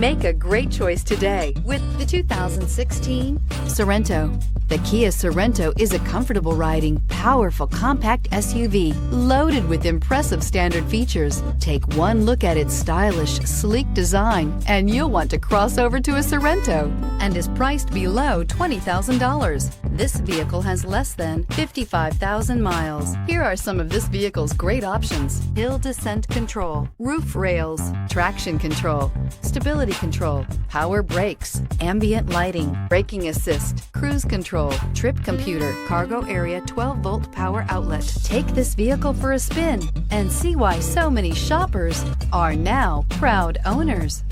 Make a great choice today with the 2016 Sorento. The Kia Sorento is a comfortable riding, powerful compact SUV loaded with impressive standard features. Take one look at its stylish, sleek design and you'll want to cross over to a Sorento, and is priced below $20,000. This vehicle has less than 55,000 miles. Here are some of this vehicle's great options: hill descent control, roof rails, traction control, stability control, power brakes, ambient lighting, braking assist, cruise control, trip computer, cargo area 12-volt power outlet. Take this vehicle for a spin and see why so many shoppers are now proud owners.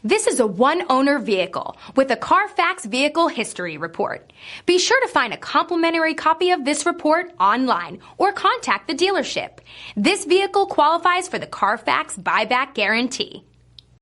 This is a one-owner vehicle with a Carfax Vehicle History Report. Be sure to find a complimentary copy of this report online or contact the dealership. This vehicle qualifies for the Carfax Buyback Guarantee.